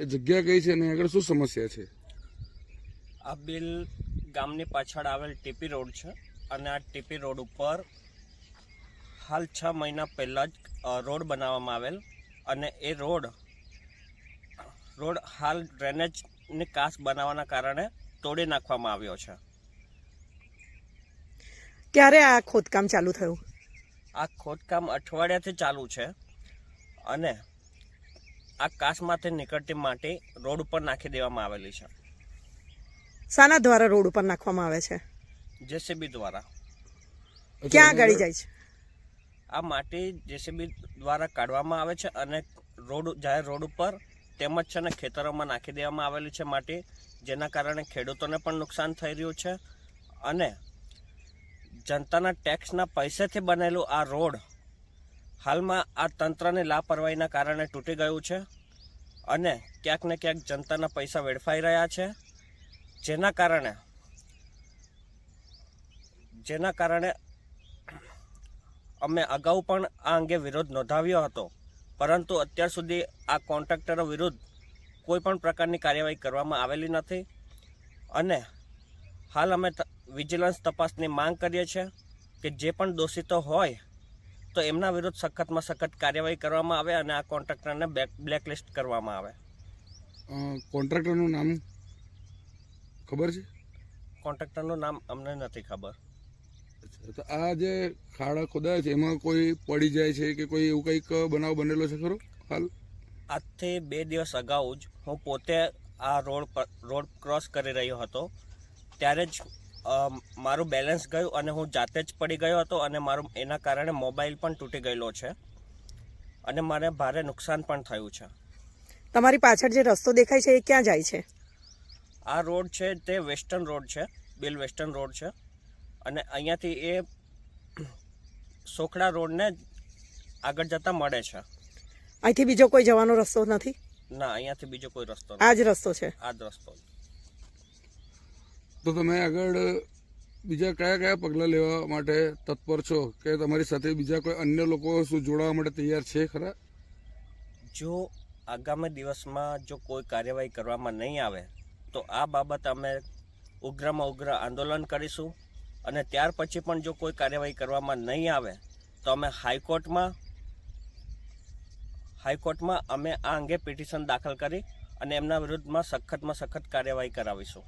એ જગ્યા કઈ છે અને આગળ શું સમસ્યા છે? આ બિલ ગામની પાછળ આવેલ ટીપી રોડ છે અને આ ટીપી રોડ ઉપર હાલ 6 મહિના પહેલાં જ રોડ બનાવવામાં આવેલ અને એ રોડ હાલ ડ્રેનેજની કાસ બનાવવાના કારણે તોડી નાખવામાં આવ્યો છે. ક્યારે આ ખોદકામ ચાલુ થયું? આ ખોદકામ અઠવાડિયાથી ચાલુ છે અને આ કાસમાંથી નીકળતી માટી રોડ ઉપર નાખી દેવામાં આવેલી છે. શાના દ્વારા રોડ ઉપર નાખવામાં આવે છે? જેસીબી દ્વારા. ક્યાં આગળ જાય છે? આ માટી જેસીબી દ્વારા કાઢવામાં આવે છે અને જાહેર રોડ ઉપર તેમજ છે ને ખેતરોમાં નાખી દેવામાં આવેલી છે માટી, જેના કારણે ખેડૂતોને પણ નુકસાન થઈ રહ્યું છે અને જનતાના ટેક્સના પૈસાથી બનેલું આ રોડ હાલમાં આ તંત્રની લાપરવાહીના કારણે તૂટી ગયું છે અને ક્યાંક ને ક્યાંક જનતાના પૈસા વેડફાઈ રહ્યા છે, જેના કારણે અમે અગાઉ પણ આ અંગે વિરોધ નોંધાવ્યો હતો, પરંતુ અત્યાર સુધી આ કોન્ટ્રાક્ટરો વિરુદ્ધ કોઈ પણ પ્રકારની કાર્યવાહી કરવામાં આવેલી નથી અને હાલ અમે વિજિલન્સ તપાસની માંગ કરીએ છીએ કે જે પણ દોષિતો હોય તો એમના વિરુદ્ધ સખતમાં સખત કાર્યવાહી કરવામાં આવે અને આ કોન્ટ્રાક્ટરને બ્લેકલિસ્ટ કરવામાં આવે. કોન્ટ્રાક્ટરનું નામ ખબર છે? કોન્ટ્રાક્ટરનું નામ અમને નથી ખબર. તો આ જે ખાડા ખોદાય છે એમાં કોઈ પડી જાય છે કે કોઈ એવું કંઈક બનાવ બનેલો છે ખરો? હાલ આજથી 2 દિવસ અગાઉ જ હું પોતે આ રોડ ક્રોસ કરી રહ્યો હતો, ત્યારે જ મારું બેલેન્સ ગયું અને હું જાતે જ પડી ગયો હતો અને એના કારણે મોબાઈલ પણ તૂટી ગયેલો છે અને મને ભારે નુકસાન પણ થયું છે. તમારી પાછળ જે રસ્તો દેખાય છે એ ક્યાં જાય છે? આ રોડ છે તે વેસ્ટર્ન રોડ છે, બિલ વેસ્ટર્ન રોડ છે અને અહીંયાથી એ સોખડા રોડને આગળ જતા મળે છે. અહીંથી બીજો કોઈ જવાનો રસ્તો નથી? ના, અહીંયાથી બીજો કોઈ રસ્તો નથી, આ જ રસ્તો છે. આ જ રસ્તો. તો તમે આગળ બીજા કયા કયા પગલાં લેવા માટે તત્પર છો કે તમારી સાથે બીજા કોઈ અન્ય લોકો શું જોડાવા માટે તૈયાર છે ખરા? જો આગામી દિવસમાં જો કોઈ કાર્યવાહી કરવામાં નહીં આવે તો આ બાબત અમે ઉગ્રમાં ઉગ્ર આંદોલન કરીશું અને ત્યાર પછી પણ જો કોઈ કાર્યવાહી કરવામાં નહીં આવે તો અમે હાઈકોર્ટમાં અમે આ અંગે પિટિશન દાખલ કરી અને એમના વિરુદ્ધમાં સખતમાં સખત કાર્યવાહી કરાવીશું.